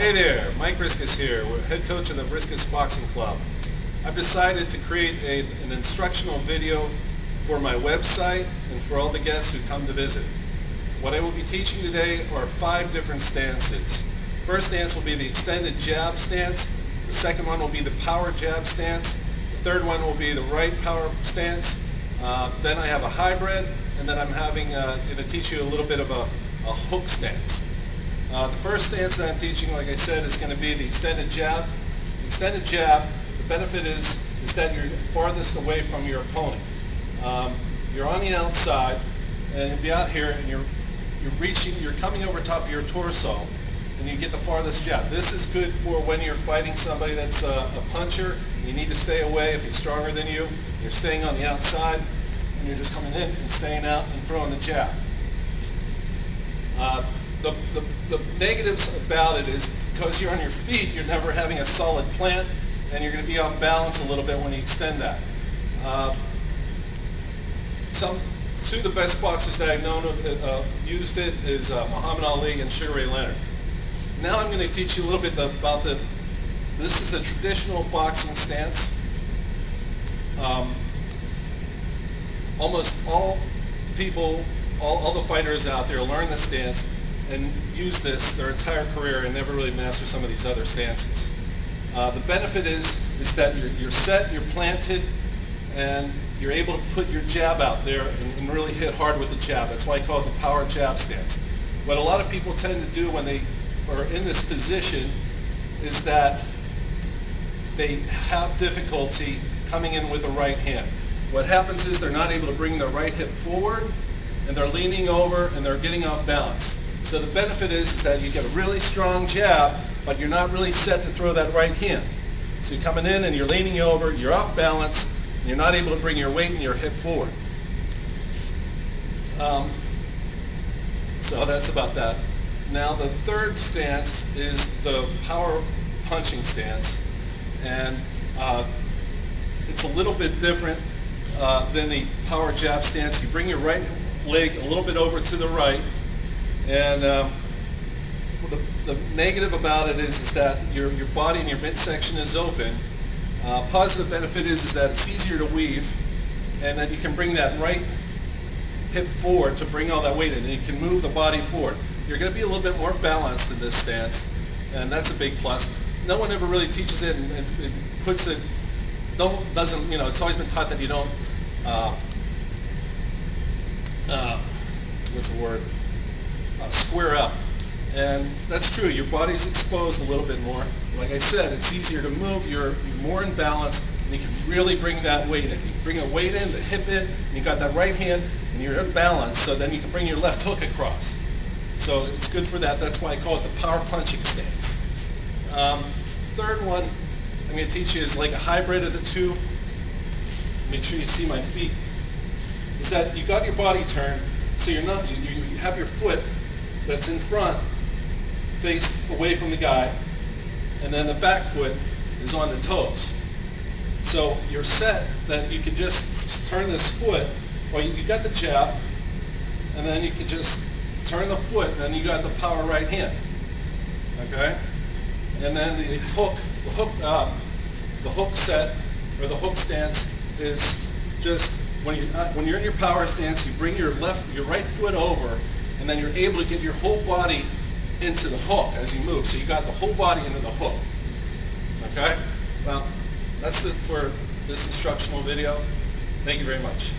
Hey there, Mike Riskus here, head coach of the Riskus Boxing Club. I've decided to create an instructional video for my website and for all the guests who come to visit. What I will be teaching today are 5 different stances. First stance will be the extended jab stance. The second one will be the power jab stance. The third one will be the right power stance. Then I have a hybrid, and then I'm going to teach you a little bit of a hook stance. The first stance that I'm teaching, like I said, is going to be the extended jab. The extended jab, the benefit is that you're farthest away from your opponent. You're on the outside, and you'll be out here, and you're coming over top of your torso, and you get the farthest jab. This is good for when you're fighting somebody that's a puncher. You need to stay away if he's stronger than you. You're staying on the outside, and you're just coming in and staying out and throwing the jab. The negatives about it is because you're on your feet, you're never having a solid plant, and you're going to be off balance a little bit when you extend that. Two of the best boxers that I've known used it is Muhammad Ali and Sugar Ray Leonard. Now I'm going to teach you a little bit about this is the traditional boxing stance. Almost all people, all the fighters out there learn the stance and use this their entire career and never really master some of these other stances. The benefit is that you're set, you're planted, and you're able to put your jab out there and really hit hard with the jab. That's why I call it the power jab stance. What a lot of people tend to do when they are in this position is that they have difficulty coming in with the right hand. What happens is they're not able to bring their right hip forward, and they're leaning over and they're getting off balance. So the benefit is that you get a really strong jab, but you're not really set to throw that right hand. So you're coming in and you're leaning over, you're off balance, and you're not able to bring your weight and your hip forward. So that's about that. Now the third stance is the power punching stance, and it's a little bit different than the power jab stance. You bring your right leg a little bit over to the right, and the negative about it is that your body and your midsection is open. Positive benefit is that it's easier to weave, and that you can bring that right hip forward to bring all that weight in, and you can move the body forward. You're going to be a little bit more balanced in this stance, and that's a big plus. No one ever really teaches it and puts it, doesn't, you know, it's always been taught that you don't, what's the word, square up. And that's true, your body's exposed a little bit more. Like I said, it's easier to move, you're more in balance, and you can really bring that weight in. You can bring the weight in, the hip in, and you got that right hand, and you're in balance, so then you can bring your left hook across. So it's good for that. That's why I call it the power punching stance. Third one I'm going to teach you is like a hybrid of the two. Make sure you see my feet. Is that you got your body turned, so you're not, you have your foot that's in front faced away from the guy, and then the back foot is on the toes. So you're set that you can just turn this foot, or you got the jab, and then you can just turn the foot, and then you got the power right hand. Okay? And then the hook set, or the hook stance, is just when you're in your power stance, you bring your right foot over, and then you're able to get your whole body into the hook as you move. So you got the whole body into the hook. Okay? Well, that's it for this instructional video. Thank you very much.